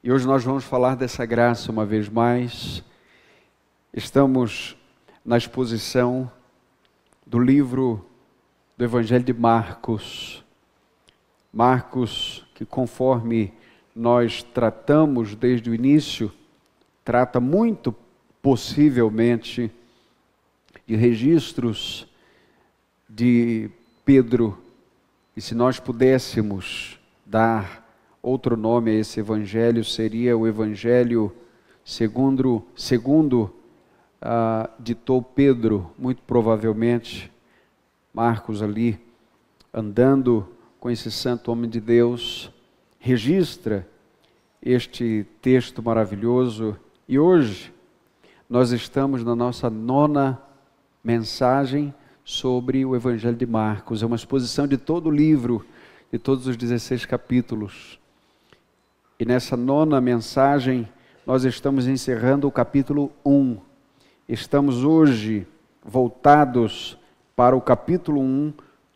E hoje nós vamos falar dessa graça uma vez mais. Estamos na exposição do livro do Evangelho de Marcos. Marcos, que conforme nós tratamos desde o início, trata muito possivelmente de registros de Pedro. E se nós pudéssemos dar outro nome a esse evangelho, seria o evangelho segundo ditou Pedro, muito provavelmente. Marcos ali, andando com esse santo homem de Deus, registra este texto maravilhoso. E hoje nós estamos na nossa 9ª mensagem sobre o Evangelho de Marcos. É uma exposição de todo o livro, de todos os 16 capítulos. E nessa 9ª mensagem, nós estamos encerrando o capítulo 1. Estamos hoje voltados para o capítulo 1,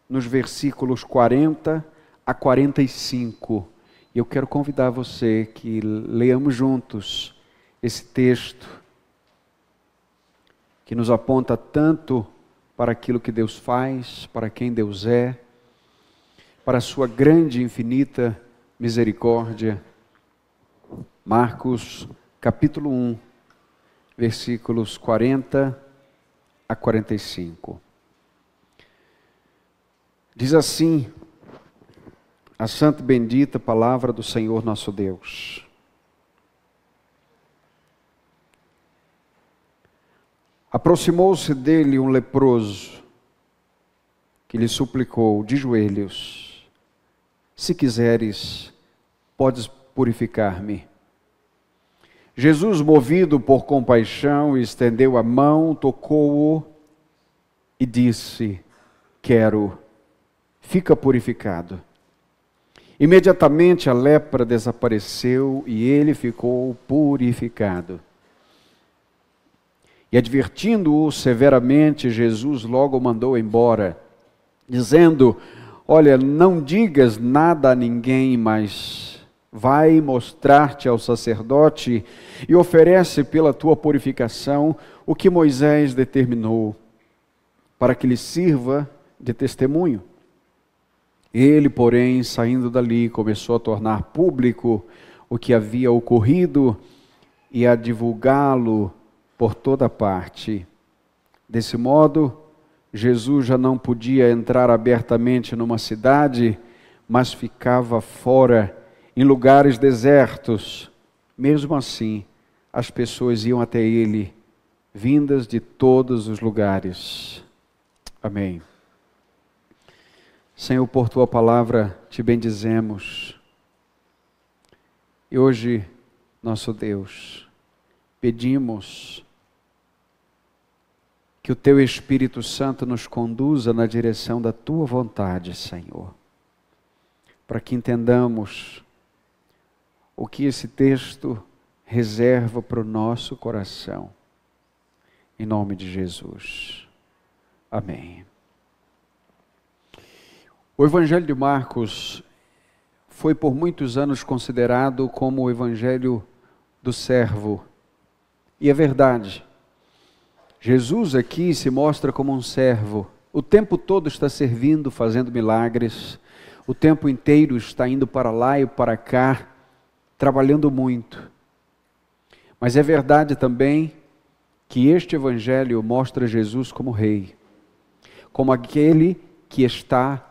nos versículos 40 a 45. E eu quero convidar você que leamos juntos esse texto, que nos aponta tanto para aquilo que Deus faz, para quem Deus é, para a sua grande e infinita misericórdia. Marcos, capítulo 1, versículos 40 a 45. Diz assim a santa e bendita palavra do Senhor nosso Deus. Aproximou-se dele um leproso, que lhe suplicou de joelhos: se quiseres, podes purificar-me. Jesus, movido por compaixão, estendeu a mão, tocou-o e disse: quero, fica purificado. Imediatamente a lepra desapareceu e ele ficou purificado. E advertindo-o severamente, Jesus logo o mandou embora, dizendo: olha, não digas nada a ninguém, mas vai mostrar-te ao sacerdote e oferece pela tua purificação o que Moisés determinou, para que lhe sirva de testemunho. Ele, porém, saindo dali, começou a tornar público o que havia ocorrido e a divulgá-lo por toda parte. Desse modo, Jesus já não podia entrar abertamente numa cidade, mas ficava fora, em lugares desertos. Mesmo assim, as pessoas iam até ele, vindas de todos os lugares. Amém. Senhor, por tua palavra te bendizemos. E hoje, nosso Deus, pedimos que o teu Espírito Santo nos conduza na direção da tua vontade, Senhor, para que entendamos o que esse texto reserva para o nosso coração. Em nome de Jesus. Amém. O Evangelho de Marcos foi por muitos anos considerado como o Evangelho do servo. E é verdade. Jesus aqui se mostra como um servo. O tempo todo está servindo, fazendo milagres. O tempo inteiro está indo para lá e para cá, trabalhando muito. Mas é verdade também que este Evangelho mostra Jesus como rei, como aquele que está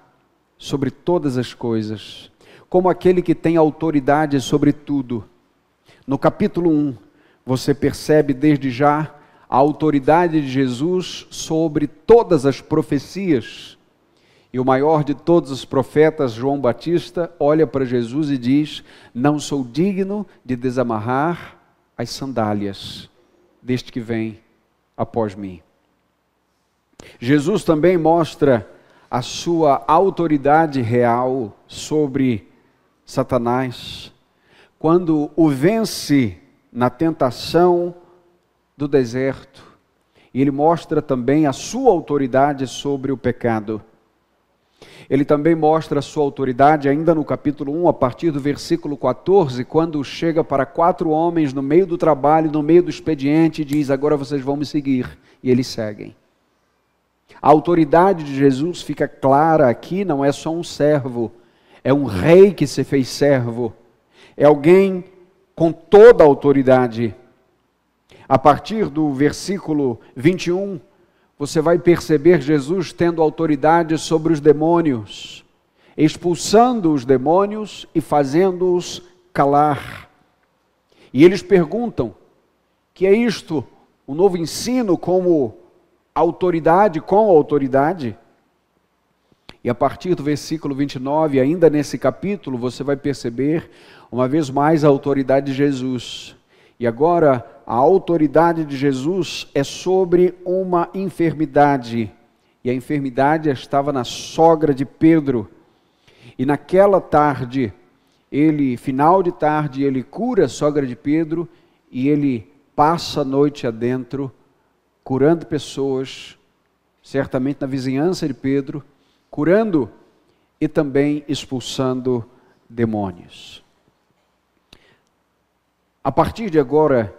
sobre todas as coisas, como aquele que tem autoridade sobre tudo. No capítulo 1, você percebe desde já a autoridade de Jesus sobre todas as profecias. E o maior de todos os profetas, João Batista, olha para Jesus e diz: não sou digno de desamarrar as sandálias deste que vem após mim. Jesus também mostra a sua autoridade real sobre Satanás, quando o vence na tentação do deserto. E ele mostra também a sua autoridade sobre o pecado. Ele também mostra a sua autoridade ainda no capítulo 1, a partir do versículo 14, quando chega para 4 homens no meio do trabalho, no meio do expediente, e diz: agora vocês vão me seguir. E eles seguem. A autoridade de Jesus fica clara aqui, não é só um servo, é um rei que se fez servo, é alguém com toda a autoridade. A partir do versículo 21, você vai perceber Jesus tendo autoridade sobre os demônios, expulsando os demônios e fazendo-os calar. E eles perguntam: que é isto? Um novo ensino como autoridade com autoridade? E a partir do versículo 29, ainda nesse capítulo, você vai perceber uma vez mais a autoridade de Jesus. E agora, a autoridade de Jesus é sobre uma enfermidade. E a enfermidade estava na sogra de Pedro. E naquela tarde, final de tarde, ele cura a sogra de Pedro e ele passa a noite adentro, curando pessoas, certamente na vizinhança de Pedro, curando e também expulsando demônios. A partir de agora,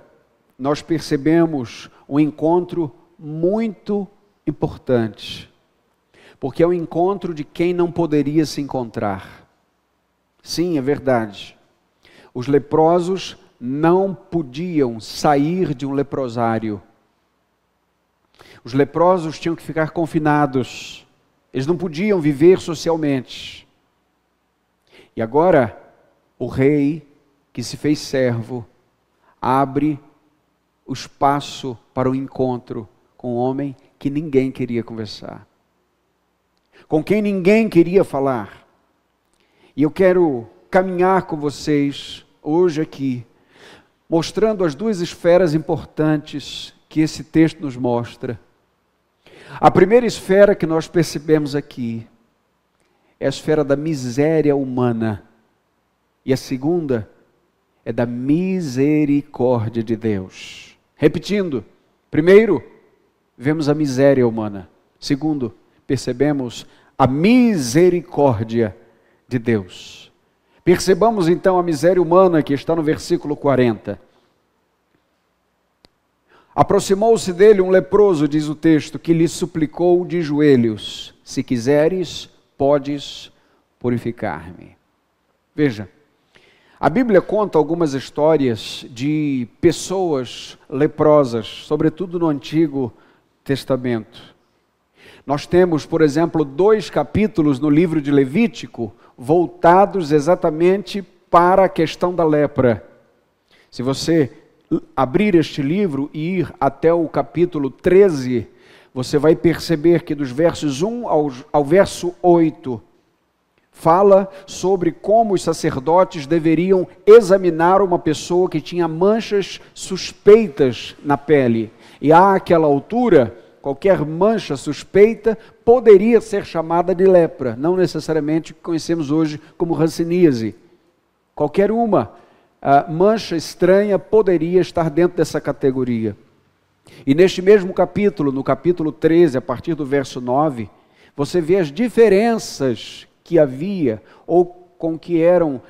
nós percebemos um encontro muito importante, porque é o encontro de quem não poderia se encontrar. Sim, é verdade. Os leprosos não podiam sair de um leprosário. Os leprosos tinham que ficar confinados. Eles não podiam viver socialmente. E agora, o rei que se fez servo abre o espaço para o encontro com um homem que ninguém queria conversar, com quem ninguém queria falar. E eu quero caminhar com vocês hoje aqui, mostrando as 2 esferas importantes que esse texto nos mostra. A primeira esfera que nós percebemos aqui é a esfera da miséria humana, e a segunda é da misericórdia de Deus. Repetindo, primeiro, vemos a miséria humana. Segundo, percebemos a misericórdia de Deus. Percebamos então a miséria humana que está no versículo 40. Aproximou-se dele um leproso, diz o texto, que lhe suplicou de joelhos: se quiseres, podes purificar-me. Veja, a Bíblia conta algumas histórias de pessoas leprosas, sobretudo no Antigo Testamento. Nós temos, por exemplo, 2 capítulos no livro de Levítico voltados exatamente para a questão da lepra. Se você abrir este livro e ir até o capítulo 13, você vai perceber que dos versos 1 ao verso 8, fala sobre como os sacerdotes deveriam examinar uma pessoa que tinha manchas suspeitas na pele. E àquela altura, qualquer mancha suspeita poderia ser chamada de lepra, não necessariamente o que conhecemos hoje como hanseníase. Qualquer uma mancha estranha poderia estar dentro dessa categoria. E neste mesmo capítulo, no capítulo 13, a partir do verso 9, você vê as diferenças que havia ou com que eram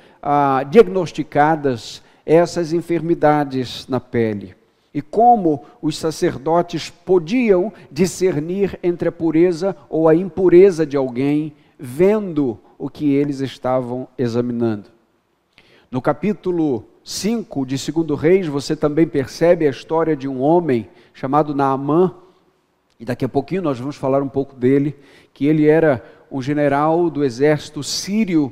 diagnosticadas essas enfermidades na pele. E como os sacerdotes podiam discernir entre a pureza ou a impureza de alguém, vendo o que eles estavam examinando. No capítulo 5 de 2 Reis, você também percebe a história de um homem chamado Naamã, e daqui a pouquinho nós vamos falar um pouco dele, que ele era um general do exército sírio,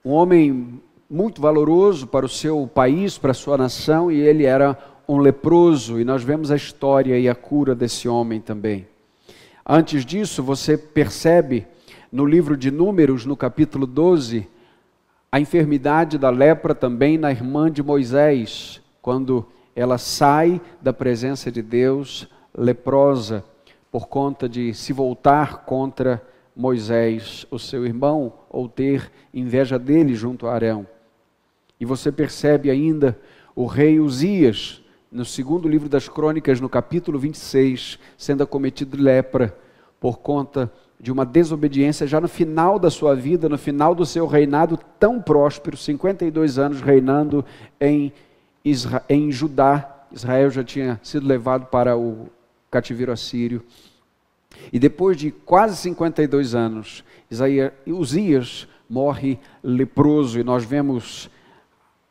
um homem muito valoroso para o seu país, para a sua nação, e ele era um leproso, e nós vemos a história e a cura desse homem também. Antes disso, você percebe no livro de Números, no capítulo 12, a enfermidade da lepra também na irmã de Moisés, quando ela sai da presença de Deus leprosa, por conta de se voltar contra Moisés, o seu irmão, ou ter inveja dele junto a Arão. E você percebe ainda o rei Uzias, no 2º livro das Crônicas, no capítulo 26, sendo acometido de lepra, por conta de uma desobediência já no final da sua vida, no final do seu reinado tão próspero, 52 anos reinando em Judá. Israel já tinha sido levado para o cativeiro assírio. E depois de quase 52 anos, Uzias morre leproso, e nós vemos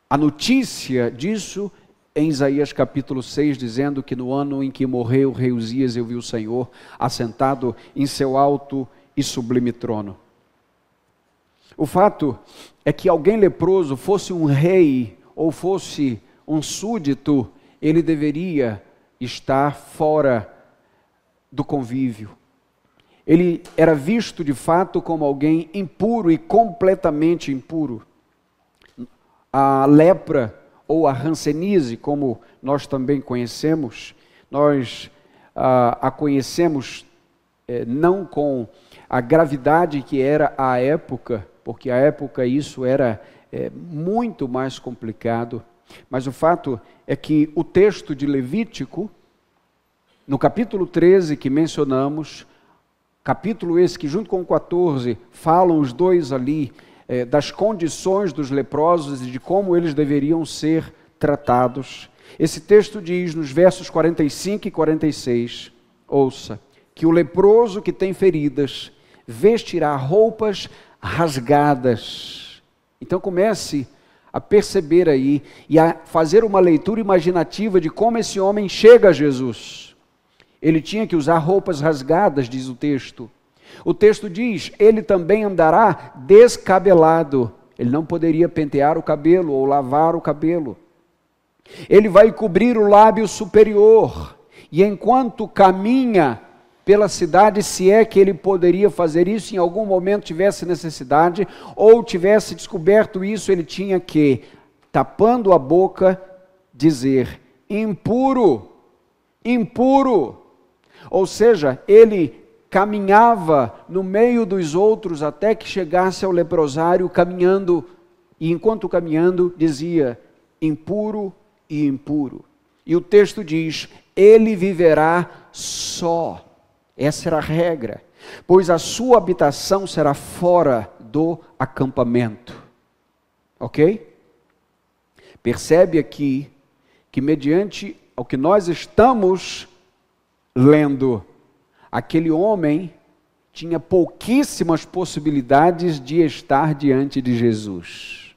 a notícia disso em Isaías capítulo 6, dizendo que no ano em que morreu o rei Uzias, eu vi o Senhor assentado em seu alto e sublime trono. O fato é que alguém leproso, fosse um rei ou fosse um súdito, ele deveria estar fora do convívio. Ele era visto de fato como alguém impuro e completamente impuro. A lepra ou a hanseníase, como nós também conhecemos, nós a conhecemos não com a gravidade que era à época, porque à época isso era muito mais complicado, mas o fato é que o texto de Levítico, no capítulo 13 que mencionamos, capítulo esse que junto com o 14 falam os dois ali, das condições dos leprosos e de como eles deveriam ser tratados. Esse texto diz nos versos 45 e 46, ouça, que o leproso que tem feridas vestirá roupas rasgadas. Então comece a perceber aí e a fazer uma leitura imaginativa de como esse homem chega a Jesus. Ele tinha que usar roupas rasgadas, diz o texto. O texto diz, ele também andará descabelado. Ele não poderia pentear o cabelo ou lavar o cabelo. Ele vai cobrir o lábio superior. E enquanto caminha pela cidade, se é que ele poderia fazer isso, em algum momento tivesse necessidade, ou tivesse descoberto isso, ele tinha que, tapando a boca, dizer, impuro, impuro. Ou seja, ele caminhava no meio dos outros até que chegasse ao leprosário caminhando, e enquanto caminhando dizia, impuro e impuro. E o texto diz, ele viverá só. Essa era a regra, pois a sua habitação será fora do acampamento. Ok? Percebe aqui que mediante ao que nós estamos lendo, aquele homem tinha pouquíssimas possibilidades de estar diante de Jesus.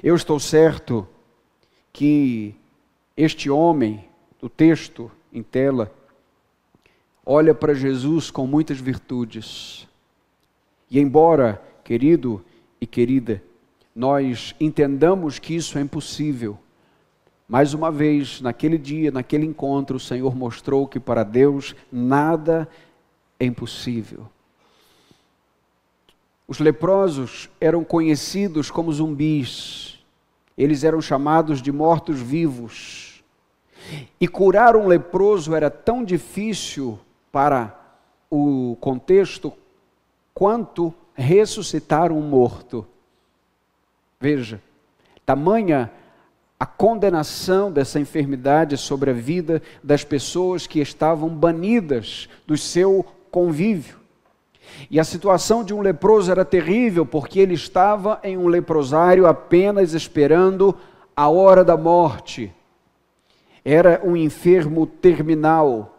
Eu estou certo que este homem, do texto em tela, olha para Jesus com muitas virtudes. E embora, querido e querida, nós entendamos que isso é impossível, mais uma vez, naquele dia, naquele encontro, o Senhor mostrou que para Deus nada é impossível. Os leprosos eram conhecidos como zumbis. Eles eram chamados de mortos-vivos. E curar um leproso era tão difícil para o contexto quanto ressuscitar um morto. Veja, tamanha a condenação dessa enfermidade sobre a vida das pessoas que estavam banidas do seu convívio. E a situação de um leproso era terrível, porque ele estava em um leprosário apenas esperando a hora da morte. Era um enfermo terminal,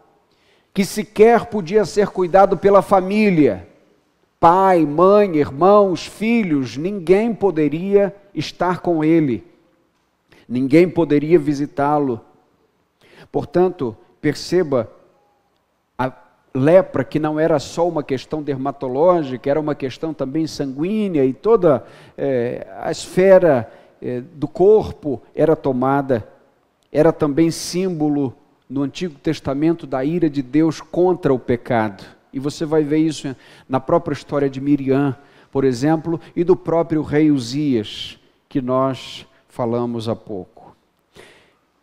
que sequer podia ser cuidado pela família. Pai, mãe, irmãos, filhos, ninguém poderia estar com ele. Ninguém poderia visitá-lo. Portanto, perceba, a lepra, que não era só uma questão dermatológica, era uma questão também sanguínea, e toda a esfera do corpo era tomada. Era também símbolo, no Antigo Testamento, da ira de Deus contra o pecado. E você vai ver isso na própria história de Miriam, por exemplo, e do próprio rei Uzias, que nós falamos há pouco.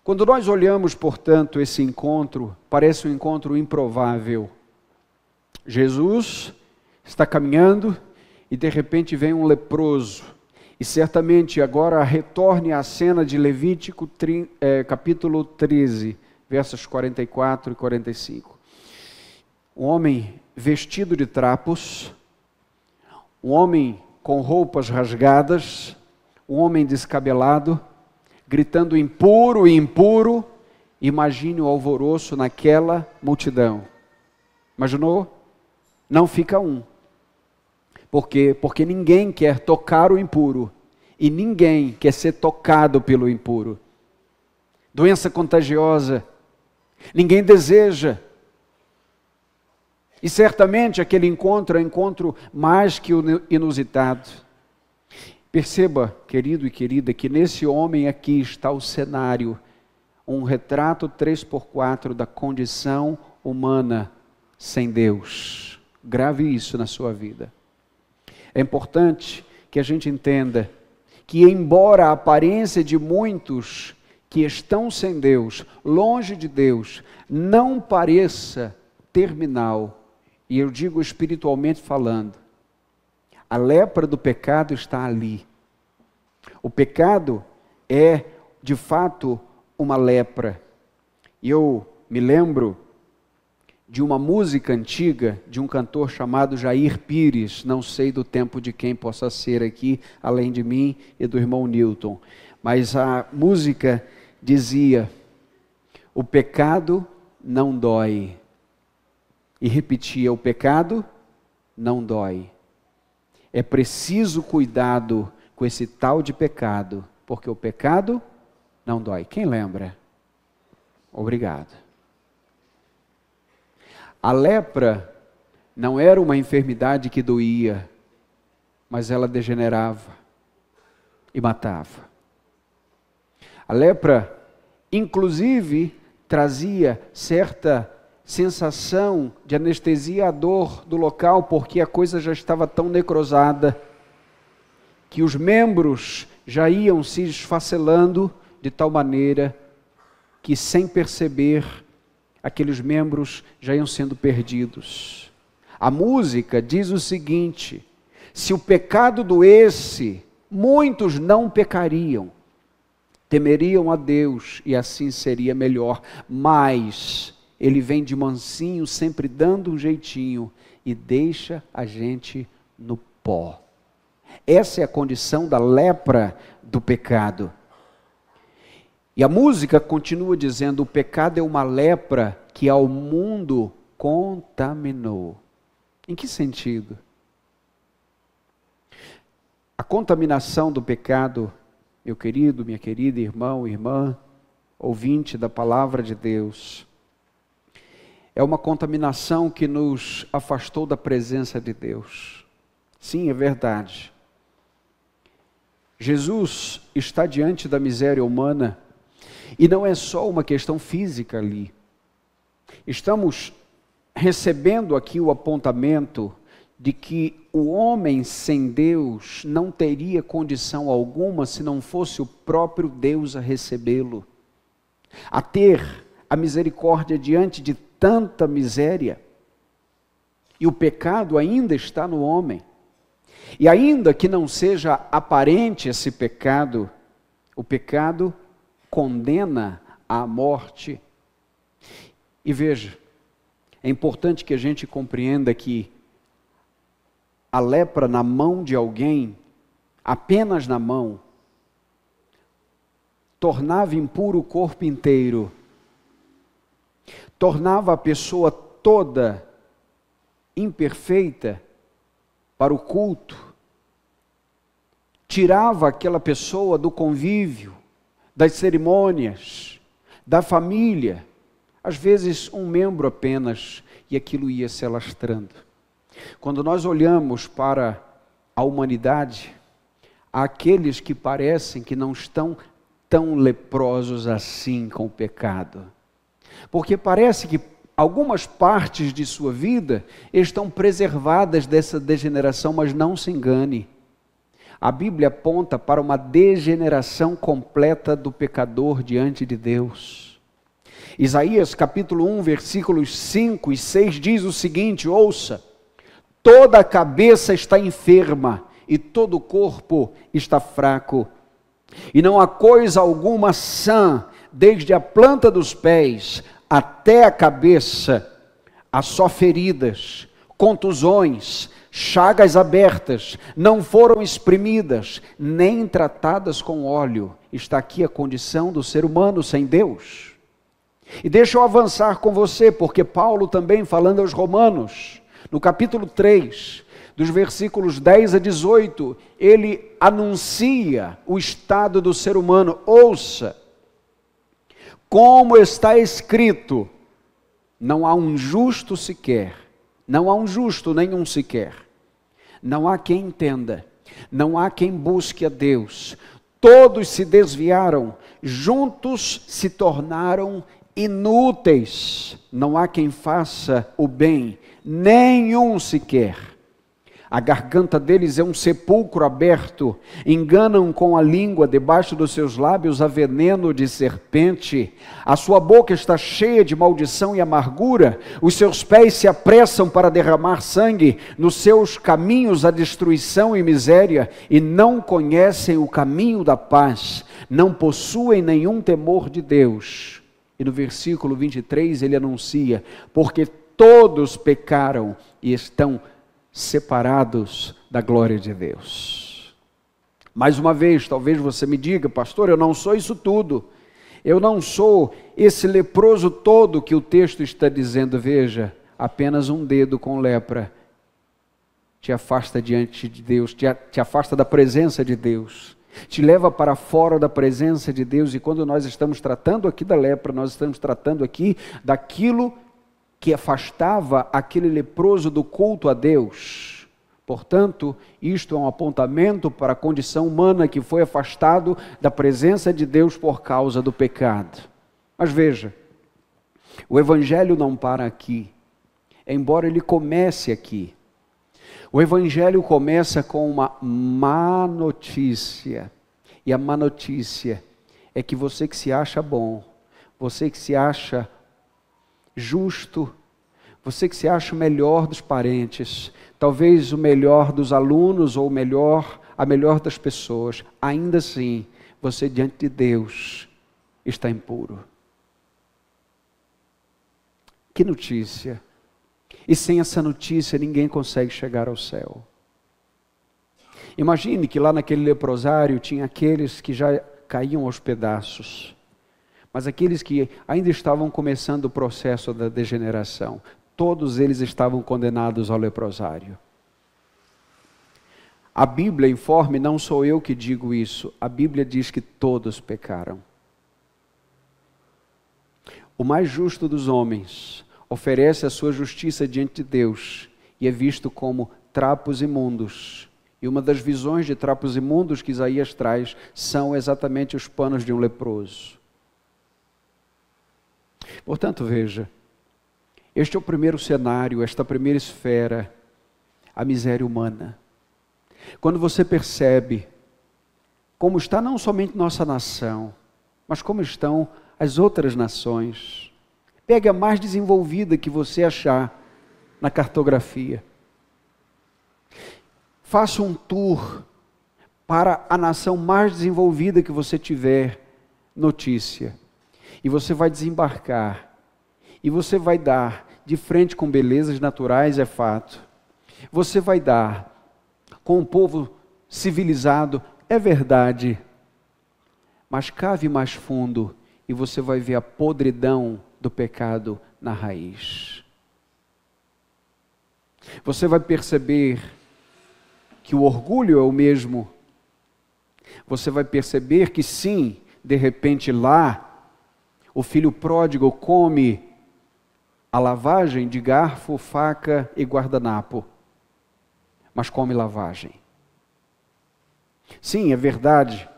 Quando nós olhamos, portanto, esse encontro, parece um encontro improvável. Jesus está caminhando e de repente vem um leproso. E certamente agora retorne à cena de Levítico capítulo 13, versos 44 e 45. um homem vestido de trapos, um homem com roupas rasgadas, um homem descabelado, gritando impuro, impuro. Imagine o alvoroço naquela multidão. Imaginou? Não fica um. Por quê? Porque ninguém quer tocar o impuro e ninguém quer ser tocado pelo impuro. Doença contagiosa, ninguém deseja. E certamente aquele encontro é um encontro mais que inusitado. Perceba, querido e querida, que nesse homem aqui está o cenário, um retrato 3x4 da condição humana sem Deus. Grave isso na sua vida. É importante que a gente entenda que, embora a aparência de muitos que estão sem Deus, longe de Deus, não pareça terminal, e eu digo espiritualmente falando, a lepra do pecado está ali. O pecado é, de fato, uma lepra. E eu me lembro de uma música antiga, de um cantor chamado Jair Pires, não sei do tempo de quem possa ser aqui, além de mim e do irmão Newton, mas a música dizia: o pecado não dói. E repetia: o pecado não dói. É preciso cuidado com esse tal de pecado, porque o pecado não dói. Quem lembra? Obrigado. A lepra não era uma enfermidade que doía, mas ela degenerava e matava. A lepra, inclusive, trazia certa sensação de anestesia à dor do local, porque a coisa já estava tão necrosada, que os membros já iam se esfacelando de tal maneira que, sem perceber, aqueles membros já iam sendo perdidos. A música diz o seguinte: se o pecado doesse, muitos não pecariam, temeriam a Deus e assim seria melhor, mas Ele vem de mansinho, sempre dando um jeitinho e deixa a gente no pó. Essa é a condição da lepra do pecado. E a música continua dizendo: o pecado é uma lepra que ao mundo contaminou. Em que sentido? A contaminação do pecado, meu querido, minha querida irmão, irmã, ouvinte da palavra de Deus, é uma contaminação que nos afastou da presença de Deus. Sim, é verdade. Jesus está diante da miséria humana, e não é só uma questão física ali. Estamos recebendo aqui o apontamento de que o homem sem Deus não teria condição alguma se não fosse o próprio Deus a recebê-lo, a ter a misericórdia diante de tanta miséria. E o pecado ainda está no homem. E ainda que não seja aparente esse pecado, o pecado condena à morte. E veja, é importante que a gente compreenda que a lepra na mão de alguém, apenas na mão, tornava impuro o corpo inteiro, tornava a pessoa toda imperfeita para o culto, tirava aquela pessoa do convívio, das cerimônias, da família, às vezes um membro apenas, e aquilo ia se alastrando. Quando nós olhamos para a humanidade, há aqueles que parecem que não estão tão leprosos assim com o pecado, porque parece que algumas partes de sua vida estão preservadas dessa degeneração, mas não se engane. A Bíblia aponta para uma degeneração completa do pecador diante de Deus. Isaías capítulo 1, versículos 5 e 6 diz o seguinte: ouça, toda a cabeça está enferma e todo o corpo está fraco, e não há coisa alguma sã, desde a planta dos pés até a cabeça, há só feridas, contusões, chagas abertas, não foram espremidas, nem tratadas com óleo. Está aqui a condição do ser humano sem Deus. E deixa eu avançar com você, porque Paulo também, falando aos Romanos, no capítulo 3, dos versículos 10 a 18, ele anuncia o estado do ser humano. Ouça, como está escrito, não há um justo sequer, não há um justo nenhum sequer, não há quem entenda, não há quem busque a Deus, todos se desviaram, juntos se tornaram inúteis, não há quem faça o bem, nenhum sequer. A garganta deles é um sepulcro aberto, enganam com a língua, debaixo dos seus lábios há veneno de serpente, a sua boca está cheia de maldição e amargura, os seus pés se apressam para derramar sangue, nos seus caminhos há destruição e miséria, e não conhecem o caminho da paz, não possuem nenhum temor de Deus. E no versículo 23 ele anuncia, porque todos pecaram e estão separados da glória de Deus. Mais uma vez, talvez você me diga, pastor, eu não sou isso tudo, eu não sou esse leproso todo que o texto está dizendo. Veja, apenas um dedo com lepra te afasta diante de Deus, te afasta da presença de Deus, te leva para fora da presença de Deus. E quando nós estamos tratando aqui da lepra, nós estamos tratando aqui daquilo que afastava aquele leproso do culto a Deus. Portanto, isto é um apontamento para a condição humana que foi afastado da presença de Deus por causa do pecado. Mas veja, o Evangelho não para aqui, embora ele comece aqui. O Evangelho começa com uma má notícia, e a má notícia é que você que se acha bom, você que se acha justo, você que se acha o melhor dos parentes, talvez o melhor dos alunos ou a melhor das pessoas, ainda assim, você diante de Deus está impuro. Que notícia! E sem essa notícia ninguém consegue chegar ao céu. Imagine que lá naquele leprosário tinha aqueles que já caíam aos pedaços, mas aqueles que ainda estavam começando o processo da degeneração, todos eles estavam condenados ao leprosário. A Bíblia informa, e não sou eu que digo isso, a Bíblia diz que todos pecaram. O mais justo dos homens oferece a sua justiça diante de Deus e é visto como trapos imundos. E uma das visões de trapos imundos que Isaías traz são exatamente os panos de um leproso. Portanto, veja, este é o primeiro cenário, esta primeira esfera, a miséria humana. Quando você percebe como está não somente nossa nação, mas como estão as outras nações, pegue a mais desenvolvida que você achar na cartografia. Faça um tour para a nação mais desenvolvida que você tiver notícia. E você vai desembarcar. E você vai dar de frente com belezas naturais, é fato. Você vai dar com um povo civilizado, é verdade. Mas cave mais fundo e você vai ver a podridão do pecado na raiz. Você vai perceber que o orgulho é o mesmo. Você vai perceber que sim, de repente lá, o filho pródigo come a lavagem de garfo, faca e guardanapo, mas come lavagem. Sim, é verdade.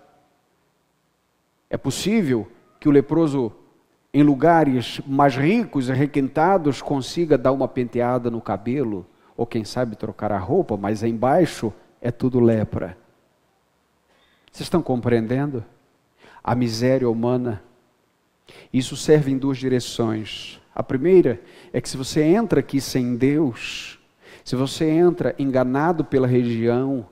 É possível que o leproso, em lugares mais ricos e requintados, consiga dar uma penteada no cabelo, ou quem sabe trocar a roupa, mas embaixo é tudo lepra. Vocês estão compreendendo? A miséria humana. Isso serve em duas direções. A primeira é que se você entra aqui sem Deus, se você entra enganado pela religião,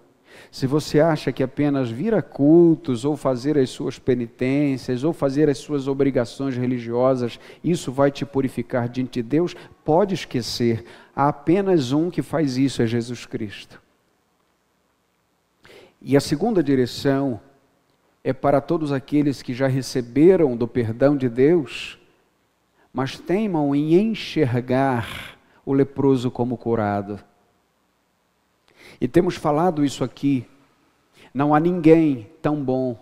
Se você acha que apenas vir a cultos, ou fazer as suas penitências, ou fazer as suas obrigações religiosas, isso vai te purificar diante de Deus, pode esquecer. Há apenas um que faz isso, é Jesus Cristo. E a segunda direção é para todos aqueles que já receberam do perdão de Deus, mas teimam em enxergar o leproso como curado. E temos falado isso aqui. Não há ninguém tão bom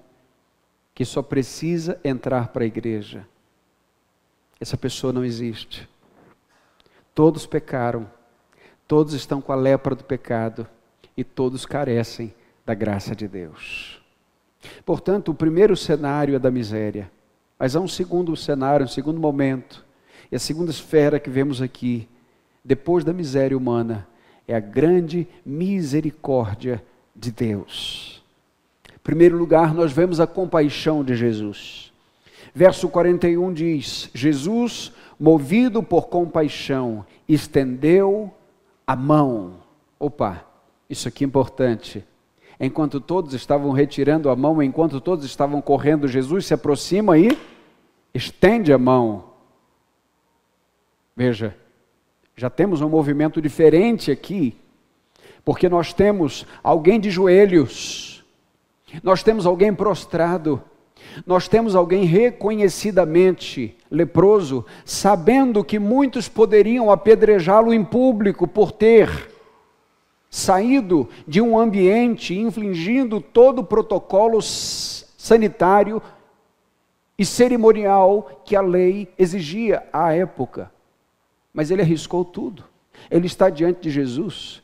que só precisa entrar para a igreja. Essa pessoa não existe. Todos pecaram, todos estão com a lepra do pecado e todos carecem da graça de Deus. Portanto, o primeiro cenário é da miséria, mas há um segundo cenário, um segundo momento, e a segunda esfera que vemos aqui, depois da miséria humana, é a grande misericórdia de Deus. Em primeiro lugar, nós vemos a compaixão de Jesus. Verso 41 diz: Jesus, movido por compaixão, estendeu a mão. Opa, isso aqui é importante. Enquanto todos estavam retirando a mão, enquanto todos estavam correndo, Jesus se aproxima e estende a mão. Veja, já temos um movimento diferente aqui, porque nós temos alguém de joelhos, nós temos alguém prostrado, nós temos alguém reconhecidamente leproso, sabendo que muitos poderiam apedrejá-lo em público por ter saído de um ambiente infringindo todo o protocolo sanitário e cerimonial que a lei exigia à época. Mas ele arriscou tudo. Ele está diante de Jesus.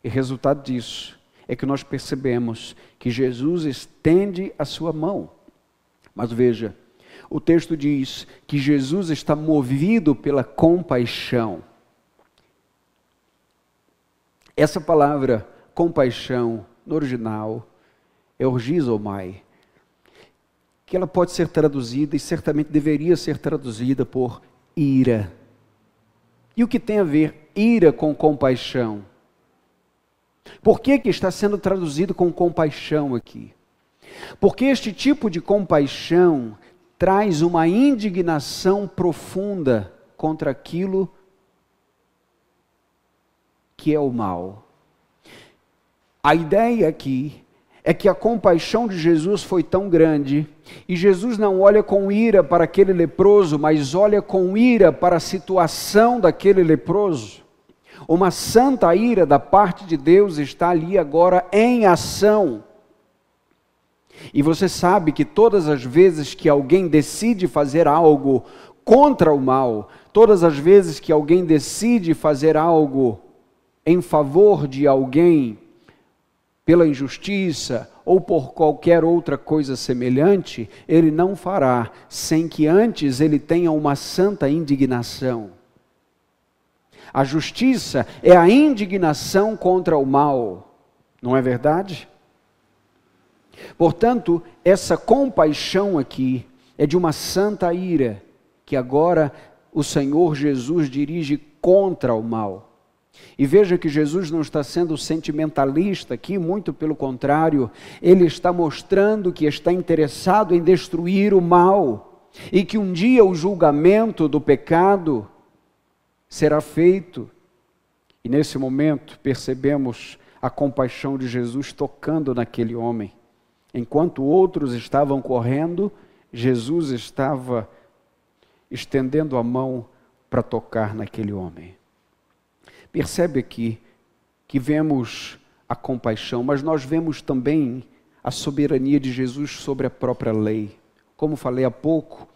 E resultado disso é que nós percebemos que Jesus estende a sua mão. Mas veja, o texto diz que Jesus está movido pela compaixão. Essa palavra compaixão, no original, é orgizomai, que ela pode ser traduzida, e certamente deveria ser traduzida por ira. E o que tem a ver ira com compaixão? Por que está sendo traduzido com compaixão aqui? Porque este tipo de compaixão traz uma indignação profunda contra aquilo que é o mal. A ideia aqui é que a compaixão de Jesus foi tão grande, e Jesus não olha com ira para aquele leproso, mas olha com ira para a situação daquele leproso. Uma santa ira da parte de Deus está ali agora em ação. E você sabe que todas as vezes que alguém decide fazer algo contra o mal, todas as vezes que alguém decide fazer algo em favor de alguém, pela injustiça ou por qualquer outra coisa semelhante, ele não fará sem que antes ele tenha uma santa indignação. A justiça é a indignação contra o mal, não é verdade? Portanto, essa compaixão aqui é de uma santa ira, que agora o Senhor Jesus dirige contra o mal. E veja que Jesus não está sendo sentimentalista aqui, muito pelo contrário, ele está mostrando que está interessado em destruir o mal, e que um dia o julgamento do pecado será feito. E nesse momento percebemos a compaixão de Jesus tocando naquele homem. Enquanto outros estavam correndo, Jesus estava estendendo a mão para tocar naquele homem. Percebe aqui que vemos a compaixão, mas nós vemos também a soberania de Jesus sobre a própria lei. Como falei há pouco,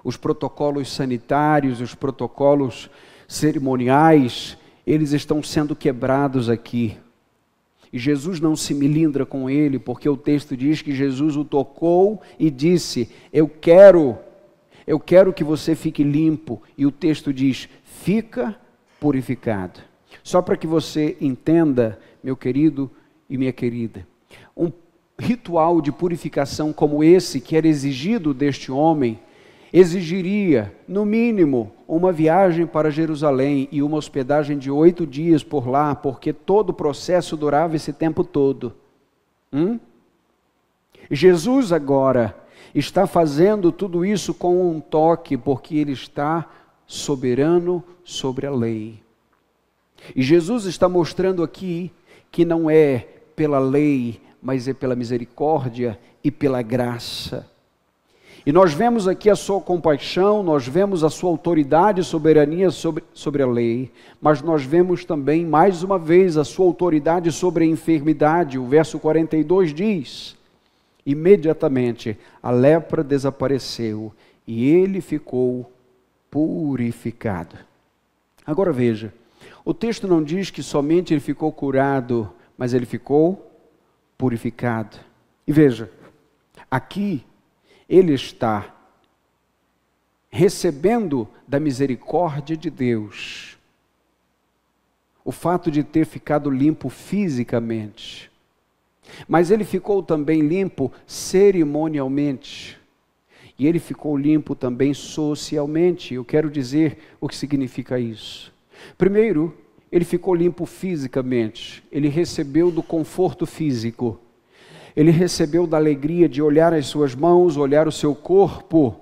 os protocolos sanitários, os protocolos cerimoniais, eles estão sendo quebrados aqui. E Jesus não se melindra com ele, porque o texto diz que Jesus o tocou e disse: eu quero que você fique limpo. E o texto diz: fica purificado. Só para que você entenda, meu querido e minha querida, um ritual de purificação como esse que era exigido deste homem, exigiria, no mínimo, uma viagem para Jerusalém e uma hospedagem de 8 dias por lá, porque todo o processo durava esse tempo todo. Jesus agora está fazendo tudo isso com um toque, porque Ele está soberano sobre a lei. E Jesus está mostrando aqui que não é pela lei, mas é pela misericórdia e pela graça. E nós vemos aqui a sua compaixão, nós vemos a sua autoridade e soberania sobre a lei, mas nós vemos também, mais uma vez, a sua autoridade sobre a enfermidade. O verso 42 diz: imediatamente a lepra desapareceu e ele ficou purificado. Agora veja, o texto não diz que somente ele ficou curado, mas ele ficou purificado. E veja, aqui ele está recebendo da misericórdia de Deus o fato de ter ficado limpo fisicamente, mas ele ficou também limpo cerimonialmente, e ele ficou limpo também socialmente. Eu quero dizer o que significa isso. Primeiro, ele ficou limpo fisicamente, ele recebeu do conforto físico, ele recebeu da alegria de olhar as suas mãos, olhar o seu corpo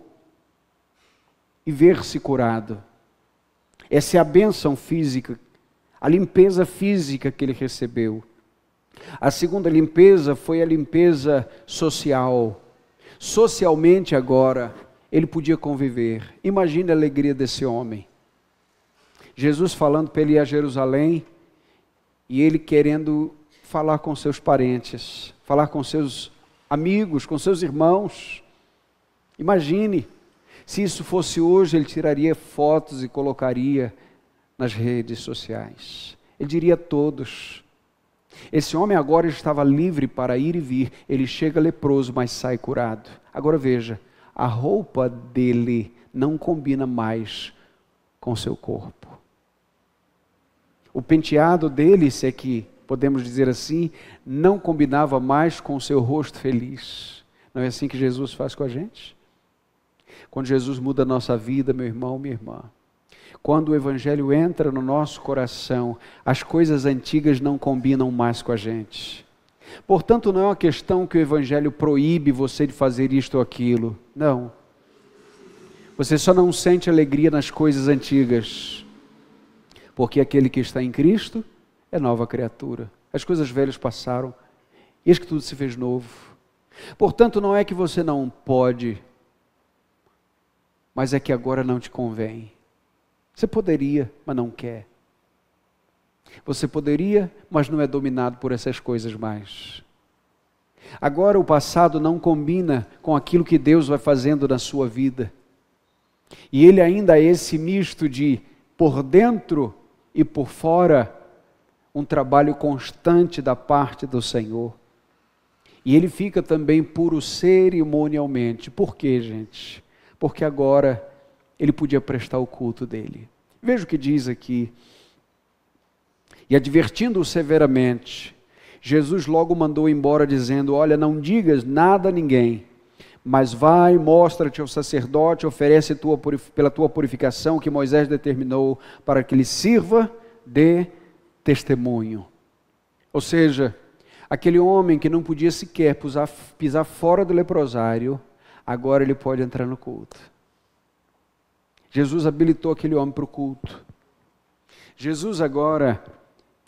e ver-se curado. Essa é a bênção física, a limpeza física que ele recebeu. A segunda limpeza foi a limpeza social. Socialmente agora, ele podia conviver. Imagine a alegria desse homem. Jesus falando para ele ir a Jerusalém e ele querendo falar com seus parentes, falar com seus amigos, com seus irmãos. Imagine, se isso fosse hoje, ele tiraria fotos e colocaria nas redes sociais. Ele diria a todos. Esse homem agora estava livre para ir e vir. Ele chega leproso, mas sai curado. Agora veja, a roupa dele não combina mais com seu corpo. O penteado dele, se é que podemos dizer assim, não combinava mais com o seu rosto feliz. Não é assim que Jesus faz com a gente? Quando Jesus muda a nossa vida, meu irmão, minha irmã, quando o Evangelho entra no nosso coração, as coisas antigas não combinam mais com a gente. Portanto, não é uma questão que o Evangelho proíbe você de fazer isto ou aquilo. Não. Você só não sente alegria nas coisas antigas, porque aquele que está em Cristo é nova criatura. As coisas velhas passaram, eis que tudo se fez novo. Portanto, não é que você não pode, mas é que agora não te convém. Você poderia, mas não quer. Você poderia, mas não é dominado por essas coisas mais. Agora o passado não combina com aquilo que Deus vai fazendo na sua vida. E ele ainda é esse misto de por dentro e por fora, um trabalho constante da parte do Senhor. E ele fica também puro cerimonialmente. Por quê, gente? Porque agora ele podia prestar o culto dele. Veja o que diz aqui. E advertindo-o severamente, Jesus logo mandou embora dizendo: olha, não digas nada a ninguém, mas vai, mostra-te ao sacerdote, oferece pela tua purificação que Moisés determinou, para que lhe sirva de testemunho. Ou seja, aquele homem que não podia sequer pisar fora do leprosário, agora ele pode entrar no culto. Jesus habilitou aquele homem para o culto. Jesus agora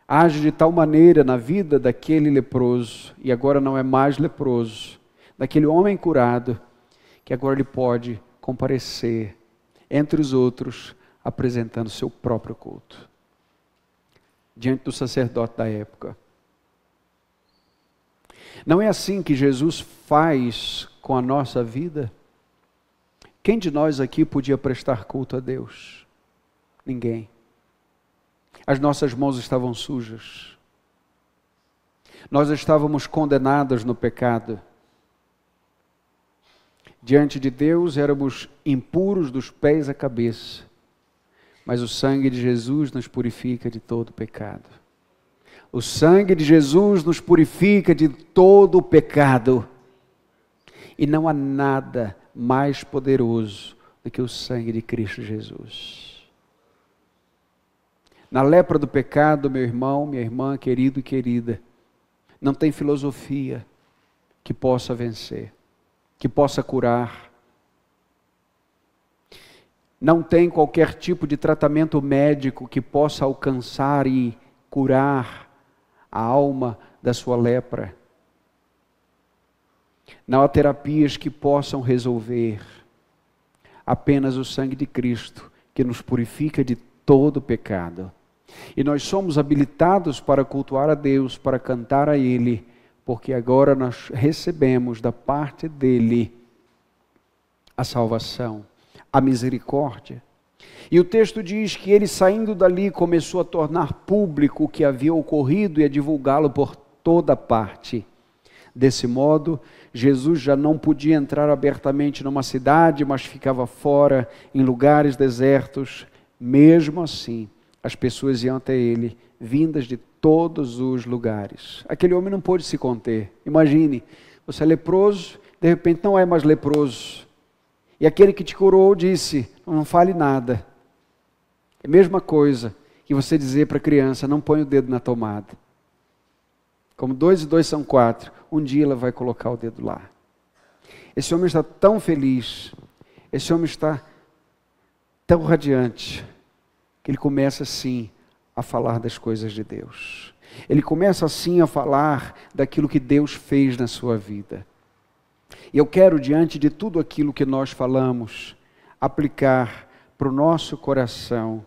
age de tal maneira na vida daquele leproso, e agora não é mais leproso, daquele homem curado, que agora ele pode comparecer entre os outros, apresentando seu próprio culto, diante do sacerdote da época. Não é assim que Jesus faz com a nossa vida? Quem de nós aqui podia prestar culto a Deus? Ninguém. As nossas mãos estavam sujas. Nós estávamos condenados no pecado. Diante de Deus éramos impuros dos pés à cabeça. Mas o sangue de Jesus nos purifica de todo pecado. O sangue de Jesus nos purifica de todo pecado. E não há nada mais poderoso do que o sangue de Cristo Jesus. Na lepra do pecado, meu irmão, minha irmã, querido e querida, não tem filosofia que possa vencer, que possa curar. Não tem qualquer tipo de tratamento médico que possa alcançar e curar a alma da sua lepra. Não há terapias que possam resolver. Apenas o sangue de Cristo, que nos purifica de todo pecado. E nós somos habilitados para cultuar a Deus, para cantar a Ele, porque agora nós recebemos da parte dEle a salvação, a misericórdia. E o texto diz que ele, saindo dali, começou a tornar público o que havia ocorrido e a divulgá-lo por toda parte. Desse modo, Jesus já não podia entrar abertamente numa cidade, mas ficava fora, em lugares desertos. Mesmo assim, as pessoas iam até ele, vindas de todos os lugares. Aquele homem não pôde se conter. Imagine, você é leproso, de repente não é mais leproso. E aquele que te curou disse, não fale nada. É a mesma coisa que você dizer para a criança, não põe o dedo na tomada. Como 2 e 2 são 4, um dia ela vai colocar o dedo lá. Esse homem está tão feliz, esse homem está tão radiante, que ele começa assim a falar das coisas de Deus. Ele começa assim a falar daquilo que Deus fez na sua vida. E eu quero, diante de tudo aquilo que nós falamos, aplicar para o nosso coração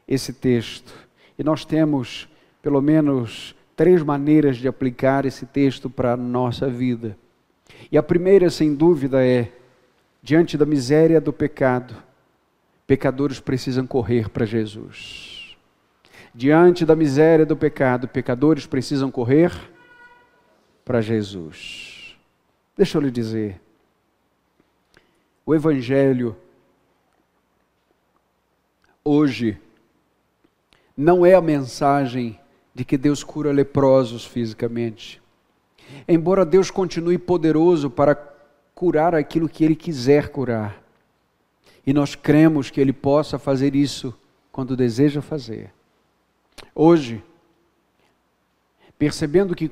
esse texto. E nós temos, pelo menos, 3 maneiras de aplicar esse texto para a nossa vida. E a primeira, sem dúvida, é, diante da miséria do pecado, pecadores precisam correr para Jesus. Diante da miséria do pecado, pecadores precisam correr para Jesus. Deixa eu lhe dizer, o Evangelho, hoje, não é a mensagem de que Deus cura leprosos fisicamente. Embora Deus continue poderoso para curar aquilo que Ele quiser curar. E nós cremos que Ele possa fazer isso quando deseja fazer. Hoje, percebendo que,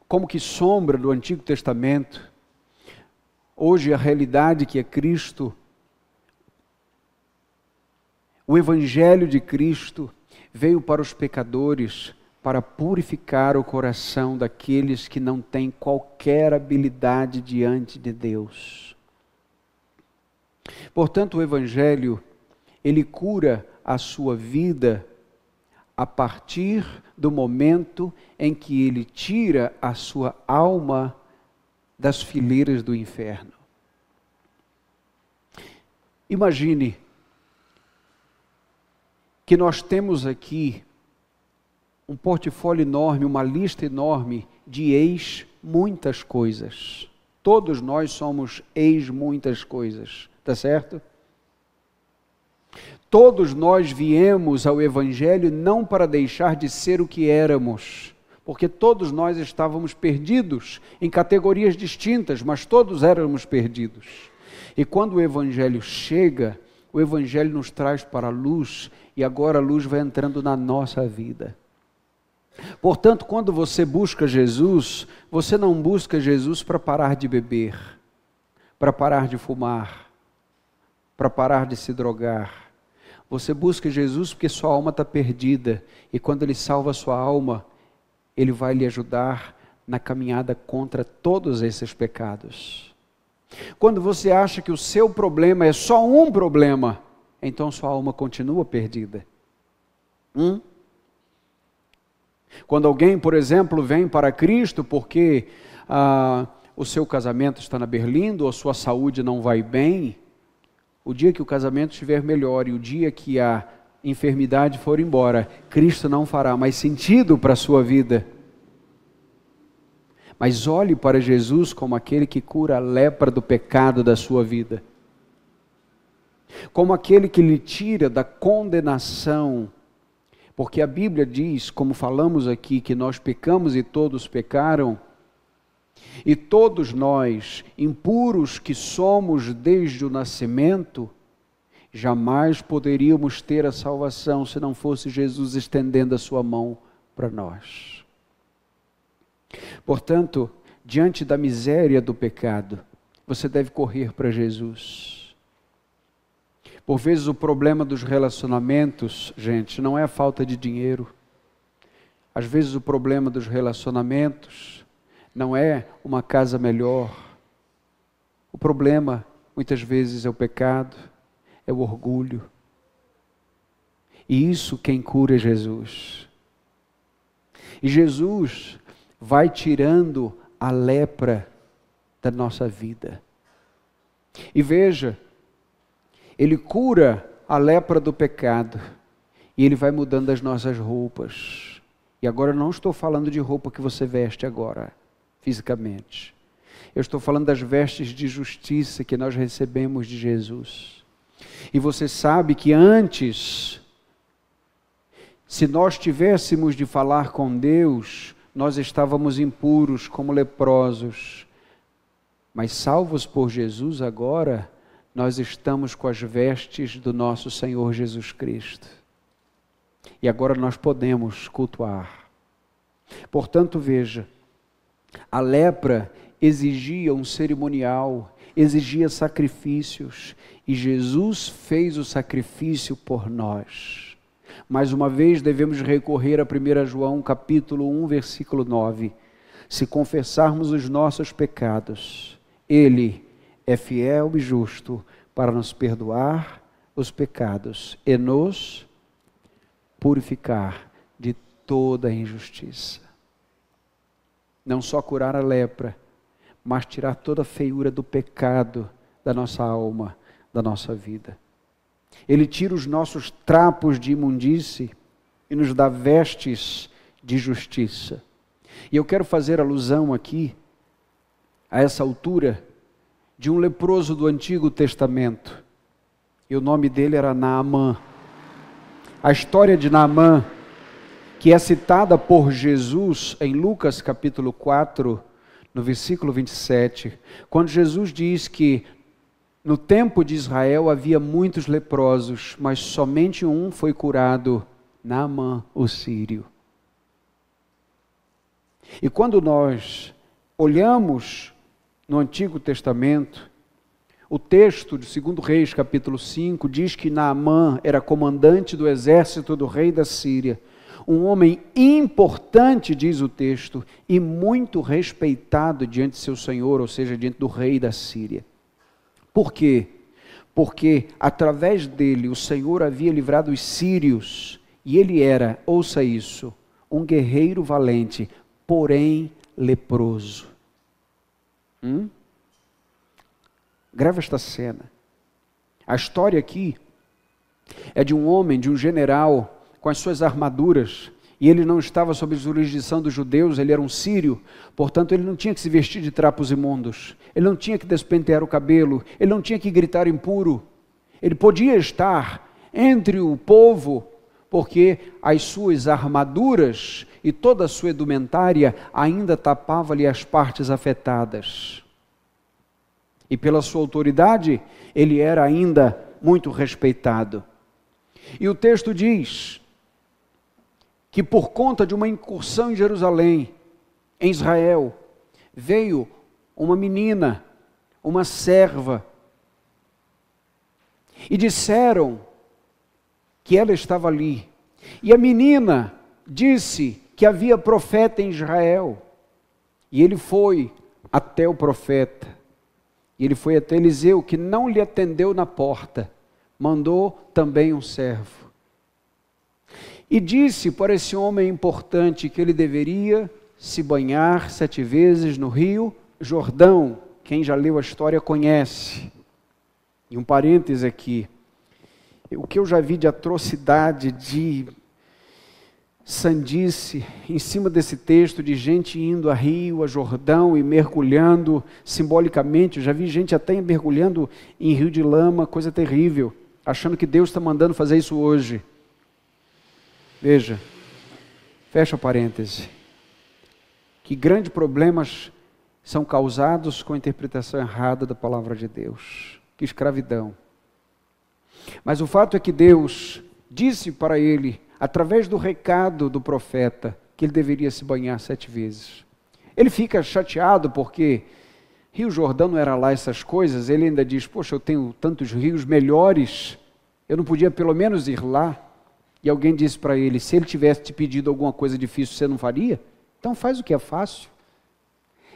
como que sombra do Antigo Testamento, hoje a realidade que é Cristo, o Evangelho de Cristo veio para os pecadores, para purificar o coração daqueles que não têm qualquer habilidade diante de Deus. Portanto, o Evangelho, ele cura a sua vida a partir do momento em que ele tira a sua alma das fileiras do inferno. Imagine que nós temos aqui um portfólio enorme, uma lista enorme de muitas coisas. Todos nós somos muitas coisas, tá certo? Todos nós viemos ao Evangelho não para deixar de ser o que éramos, porque todos nós estávamos perdidos em categorias distintas, mas todos éramos perdidos. E quando o Evangelho chega, o Evangelho nos traz para a luz, e agora a luz vai entrando na nossa vida. Portanto, quando você busca Jesus, você não busca Jesus para parar de beber, para parar de fumar, para parar de se drogar. Você busca Jesus porque sua alma está perdida, e quando Ele salva a sua alma, Ele vai lhe ajudar na caminhada contra todos esses pecados. Quando você acha que o seu problema é só um problema, então sua alma continua perdida. Quando alguém, por exemplo, vem para Cristo porque o seu casamento está na berlinda, ou a sua saúde não vai bem, o dia que o casamento estiver melhor e o dia que a enfermidade for embora, Cristo não fará mais sentido para a sua vida. Mas olhe para Jesus como aquele que cura a lepra do pecado da sua vida. Como aquele que lhe tira da condenação. Porque a Bíblia diz, como falamos aqui, que nós pecamos e todos pecaram. E todos nós, impuros que somos desde o nascimento, jamais poderíamos ter a salvação se não fosse Jesus estendendo a sua mão para nós. Portanto, diante da miséria do pecado, você deve correr para Jesus. Por vezes o problema dos relacionamentos, gente, não é a falta de dinheiro. Às vezes o problema dos relacionamentos não é uma casa melhor. O problema, muitas vezes, é o pecado, é o orgulho. E isso quem cura é Jesus. E Jesus vai tirando a lepra da nossa vida. E veja, Ele cura a lepra do pecado e Ele vai mudando as nossas roupas. E agora eu não estou falando de roupa que você veste agora, fisicamente. Eu estou falando das vestes de justiça que nós recebemos de Jesus. E você sabe que antes, se nós tivéssemos de falar com Deus, nós estávamos impuros como leprosos. Mas salvos por Jesus agora, nós estamos com as vestes do nosso Senhor Jesus Cristo. E agora nós podemos cultuar. Portanto, veja, a lepra exigia um cerimonial, exigia sacrifícios, e Jesus fez o sacrifício por nós. Mais uma vez devemos recorrer a 1 João capítulo 1, versículo 9. Se confessarmos os nossos pecados, Ele é fiel e justo para nos perdoar os pecados e nos purificar de toda a injustiça. Não só curar a lepra, mas tirar toda a feiura do pecado da nossa alma, da nossa vida. Ele tira os nossos trapos de imundície e nos dá vestes de justiça. E eu quero fazer alusão aqui, a essa altura, de um leproso do Antigo Testamento. E o nome dele era Naamã. A história de Naamã, que é citada por Jesus em Lucas capítulo 4, no versículo 27, quando Jesus diz que no tempo de Israel havia muitos leprosos, mas somente um foi curado, Naamã, o sírio. E quando nós olhamos no Antigo Testamento, o texto de 2 Reis, capítulo 5, diz que Naamã era comandante do exército do rei da Síria, um homem importante, diz o texto, e muito respeitado diante de seu senhor, ou seja, diante do rei da Síria. Por quê? Porque através dele o Senhor havia livrado os sírios, e ele era, ouça isso, um guerreiro valente, porém leproso. Grava esta cena. A história aqui é de um homem, de um general, com as suas armaduras, e ele não estava sob a jurisdição dos judeus, ele era um sírio, portanto ele não tinha que se vestir de trapos imundos, ele não tinha que despentear o cabelo, ele não tinha que gritar impuro, ele podia estar entre o povo, porque as suas armaduras e toda a sua indumentária ainda tapava-lhe as partes afetadas. E pela sua autoridade, ele era ainda muito respeitado. E o texto diz que por conta de uma incursão em Jerusalém, em Israel, veio uma menina, uma serva, e disseram que ela estava ali. E a menina disse que havia profeta em Israel. E ele foi até o profeta. E ele foi até Eliseu, que não lhe atendeu na porta. Mandou também um servo. E disse para esse homem importante que ele deveria se banhar 7 vezes no rio Jordão. Quem já leu a história conhece. E um parêntese aqui. O que eu já vi de atrocidade, de sandice, em cima desse texto, de gente indo a rio, a Jordão e mergulhando simbolicamente. Eu já vi gente até mergulhando em rio de lama, coisa terrível, achando que Deus está mandando fazer isso hoje. Veja, fecha parêntese, que grandes problemas são causados com a interpretação errada da palavra de Deus. Que escravidão. Mas o fato é que Deus disse para ele, através do recado do profeta, que ele deveria se banhar 7 vezes. Ele fica chateado porque Rio Jordão não era lá essas coisas. Ele ainda diz, poxa, eu tenho tantos rios melhores, eu não podia pelo menos ir lá? E alguém disse para ele, se ele tivesse te pedido alguma coisa difícil, você não faria? Então faz o que é fácil.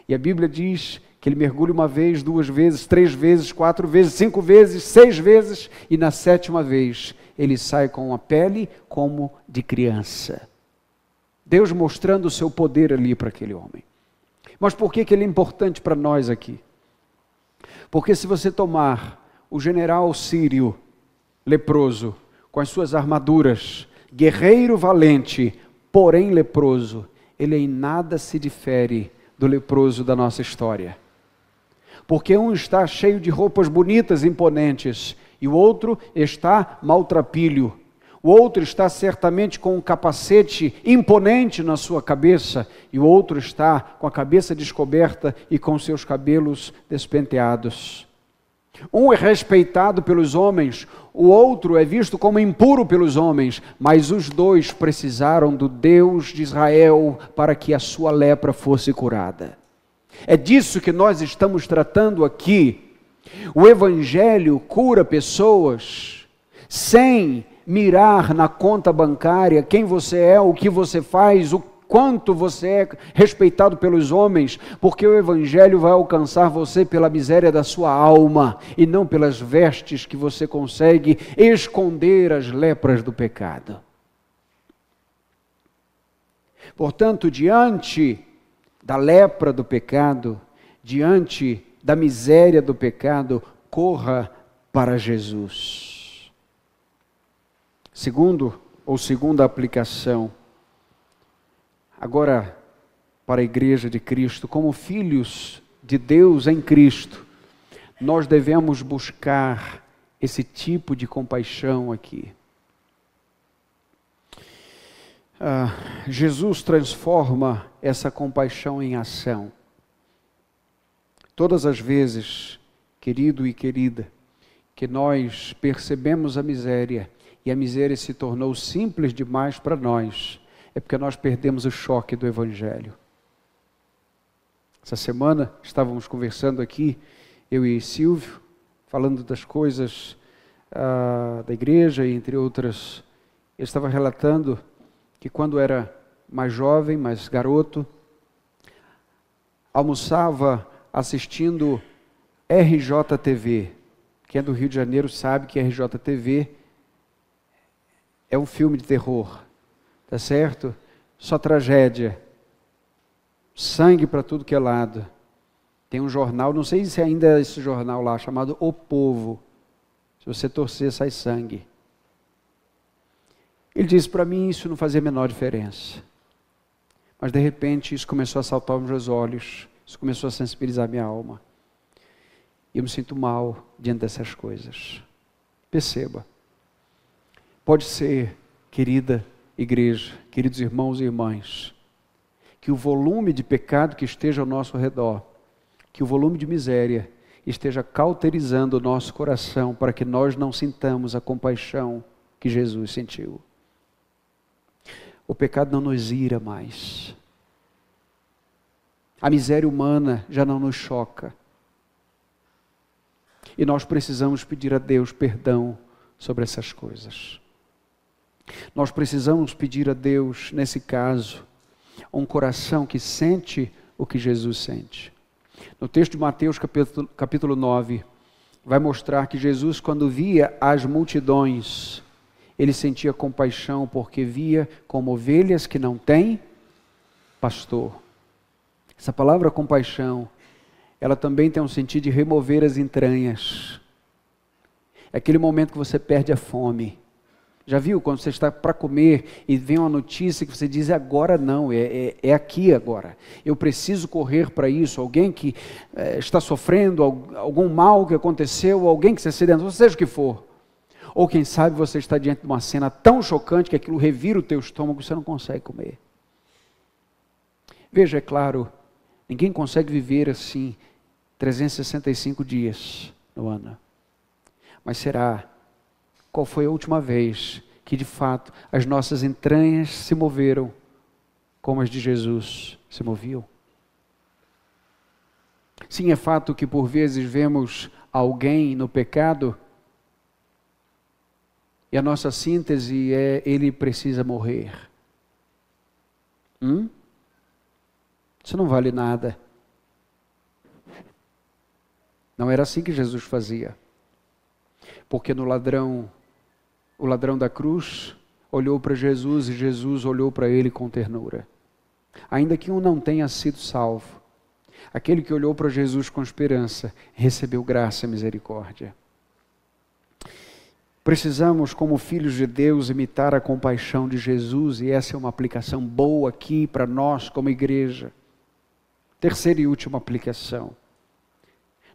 E a Bíblia diz que ele mergulha 1 vez, 2 vezes, 3 vezes, 4 vezes, 5 vezes, 6 vezes, e na 7ª vez ele sai com a pele como de criança. Deus mostrando o seu poder ali para aquele homem. Mas por que ele é importante para nós aqui? Porque se você tomar o general sírio leproso, com as suas armaduras, guerreiro valente, porém leproso, ele em nada se difere do leproso da nossa história. Porque um está cheio de roupas bonitas, imponentes, e o outro está maltrapilho. O outro está certamente com um capacete imponente na sua cabeça, e o outro está com a cabeça descoberta e com seus cabelos despenteados. Um é respeitado pelos homens, o outro é visto como impuro pelos homens, mas os dois precisaram do Deus de Israel para que a sua lepra fosse curada. É disso que nós estamos tratando aqui. O Evangelho cura pessoas sem mirar na conta bancária quem você é, o que você faz, o quanto você é respeitado pelos homens, porque o Evangelho vai alcançar você pela miséria da sua alma e não pelas vestes que você consegue esconder as lepras do pecado. Portanto, diante da lepra do pecado, diante da miséria do pecado, corra para Jesus. Segunda aplicação, agora para a igreja de Cristo, como filhos de Deus em Cristo, nós devemos buscar esse tipo de compaixão aqui. Jesus transforma essa compaixão em ação. Todas as vezes, querido e querida, que nós percebemos a miséria, e a miséria se tornou simples demais para nós, é porque nós perdemos o choque do Evangelho. Essa semana estávamos conversando aqui, eu e Silvio, falando das coisas da igreja, e entre outras, ele estava relatando que quando era mais jovem, mais garoto, almoçava assistindo RJTV. Quem é do Rio de Janeiro sabe que RJTV é um filme de terror, tá certo? Só tragédia, sangue para tudo que é lado. Tem um jornal, não sei se ainda é esse jornal lá, chamado O Povo. Se você torcer, sai sangue. Ele disse para mim, isso não fazia a menor diferença. Mas de repente isso começou a saltar aos meus olhos, isso começou a sensibilizar minha alma. E eu me sinto mal diante dessas coisas. Perceba. Pode ser, querida igreja, queridos irmãos e irmãs, que o volume de pecado que esteja ao nosso redor, que o volume de miséria esteja cauterizando o nosso coração para que nós não sintamos a compaixão que Jesus sentiu. O pecado não nos ira mais. A miséria humana já não nos choca. E nós precisamos pedir a Deus perdão sobre essas coisas. Nós precisamos pedir a Deus, nesse caso, um coração que sente o que Jesus sente. No texto de Mateus capítulo 9, vai mostrar que Jesus, quando via as multidões, ele sentia compaixão porque via como ovelhas que não têm pastor. Essa palavra compaixão, ela também tem um sentido de remover as entranhas. É aquele momento que você perde a fome. Já viu quando você está para comer e vem uma notícia que você diz, agora não, é aqui agora. Eu preciso correr para isso. Alguém que está sofrendo, algum mal que aconteceu, alguém que se acidentou, seja o que for. Ou quem sabe você está diante de uma cena tão chocante que aquilo revira o teu estômago e você não consegue comer. Veja, é claro, ninguém consegue viver assim 365 dias no ano. Mas será qual foi a última vez que de fato as nossas entranhas se moveram como as de Jesus se moviam? Sim, é fato que por vezes vemos alguém no pecado e a nossa síntese é: ele precisa morrer. Isso não vale nada. Não era assim que Jesus fazia. Porque o ladrão da cruz olhou para Jesus e Jesus olhou para ele com ternura. Ainda que um não tenha sido salvo, aquele que olhou para Jesus com esperança recebeu graça e misericórdia. Precisamos, como filhos de Deus, imitar a compaixão de Jesus, e essa é uma aplicação boa aqui para nós como igreja. Terceira e última aplicação.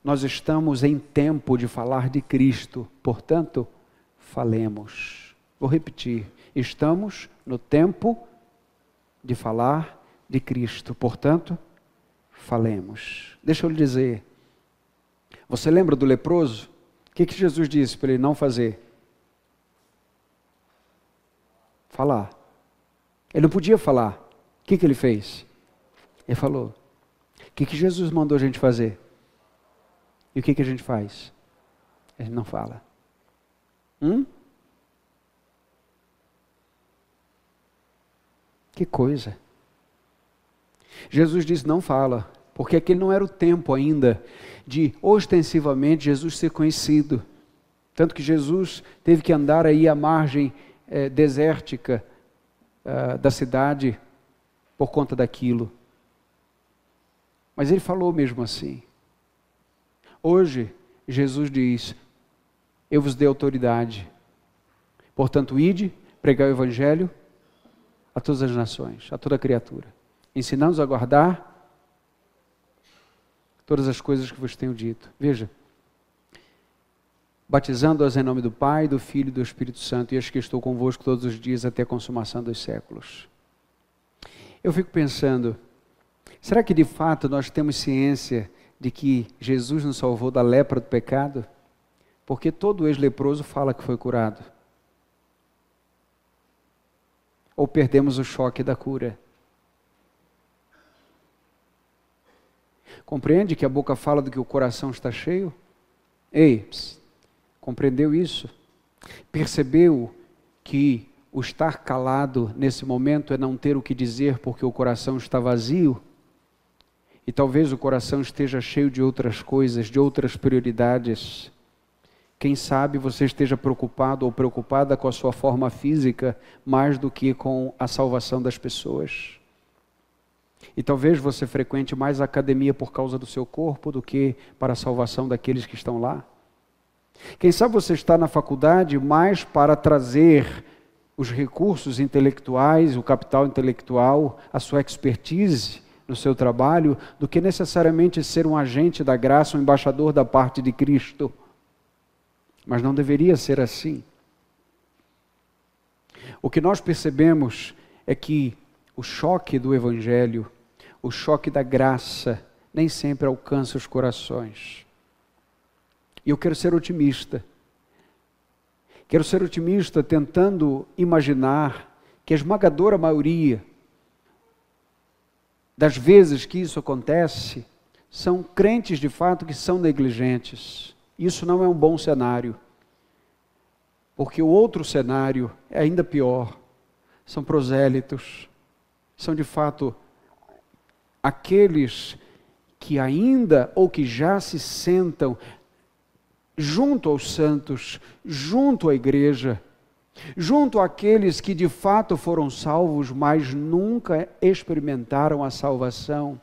Nós estamos em tempo de falar de Cristo, portanto, falemos. Vou repetir, estamos no tempo de falar de Cristo, portanto, falemos. Deixa eu lhe dizer, você lembra do leproso? O que Jesus disse para ele não fazer? Falar. Ele não podia falar. O que ele fez? Ele falou. O que Jesus mandou a gente fazer? E o que a gente faz? A gente não fala. Que coisa. Jesus disse: não fala, porque aquele não era o tempo ainda de ostensivamente Jesus ser conhecido. Tanto que Jesus teve que andar aí à margem desértica da cidade por conta daquilo. Mas ele falou mesmo assim. Hoje, Jesus diz: eu vos dei autoridade, portanto, ide, pregai o evangelho a todas as nações, a toda criatura, ensinando-os a guardar todas as coisas que vos tenho dito. Veja, batizando-as em nome do Pai, do Filho e do Espírito Santo, e eis que estou convosco todos os dias até a consumação dos séculos. Eu fico pensando, será que de fato nós temos ciência de que Jesus nos salvou da lepra do pecado? Porque todo ex-leproso fala que foi curado. Ou perdemos o choque da cura? Compreende que a boca fala do que o coração está cheio? Ei, compreendeu isso? Percebeu que o estar calado nesse momento é não ter o que dizer porque o coração está vazio? E talvez o coração esteja cheio de outras coisas, de outras prioridades. Quem sabe você esteja preocupado ou preocupada com a sua forma física mais do que com a salvação das pessoas. E talvez você frequente mais a academia por causa do seu corpo do que para a salvação daqueles que estão lá. Quem sabe você está na faculdade mais para trazer os recursos intelectuais, o capital intelectual, a sua expertise no seu trabalho, do que necessariamente ser um agente da graça, um embaixador da parte de Cristo. Mas não deveria ser assim. O que nós percebemos é que o choque do Evangelho, o choque da graça, nem sempre alcança os corações. E eu quero ser otimista. Quero ser otimista tentando imaginar que a esmagadora maioria das vezes que isso acontece, são crentes de fato que são negligentes. Isso não é um bom cenário. Porque o outro cenário é ainda pior. São prosélitos. São de fato aqueles que ainda ou que já se sentam junto aos santos, junto à igreja, junto àqueles que de fato foram salvos, mas nunca experimentaram a salvação.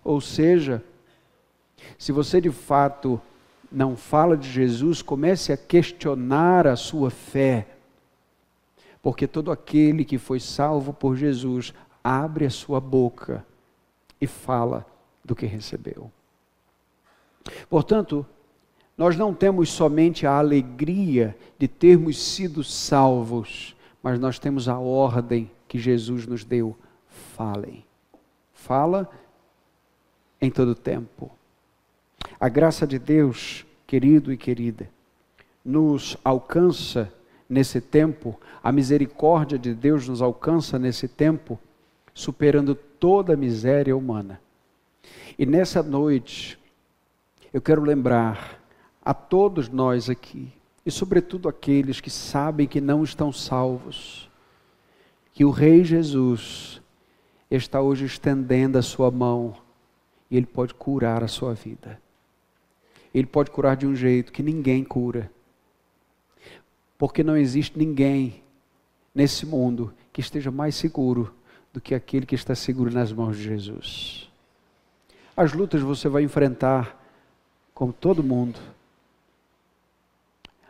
Ou seja, se você de fato não fala de Jesus, comece a questionar a sua fé. Porque todo aquele que foi salvo por Jesus, abre a sua boca e fala do que recebeu. Portanto, nós não temos somente a alegria de termos sido salvos, mas nós temos a ordem que Jesus nos deu: falem. Fala em todo tempo. A graça de Deus, querido e querida, nos alcança nesse tempo, a misericórdia de Deus nos alcança nesse tempo, superando toda a miséria humana. E nessa noite, eu quero lembrar a todos nós aqui, e sobretudo aqueles que sabem que não estão salvos, que o Rei Jesus está hoje estendendo a sua mão, e Ele pode curar a sua vida. Ele pode curar de um jeito que ninguém cura. Porque não existe ninguém nesse mundo que esteja mais seguro do que aquele que está seguro nas mãos de Jesus. As lutas você vai enfrentar, como todo mundo.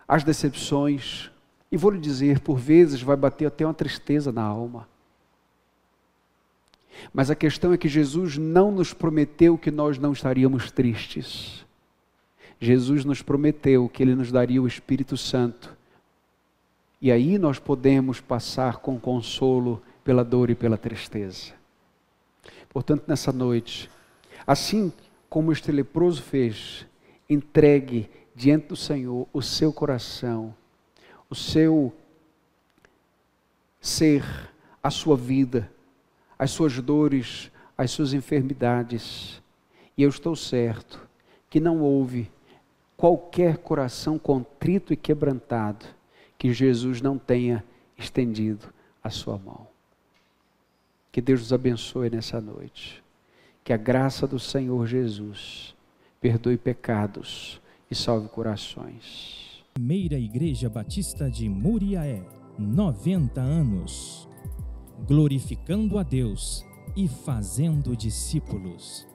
As decepções, e vou lhe dizer, por vezes vai bater até uma tristeza na alma. Mas a questão é que Jesus não nos prometeu que nós não estaríamos tristes. Jesus nos prometeu que Ele nos daria o Espírito Santo. E aí nós podemos passar com consolo pela dor e pela tristeza. Portanto, nessa noite, assim como este leproso fez, entregue diante do Senhor o seu coração, o seu ser, a sua vida, as suas dores, as suas enfermidades. E eu estou certo que não houve qualquer coração contrito e quebrantado que Jesus não tenha estendido a sua mão. Que Deus nos abençoe nessa noite. Que a graça do Senhor Jesus perdoe pecados e salve corações. Primeira Igreja Batista de Muriaé, 90 anos. Glorificando a Deus e fazendo discípulos.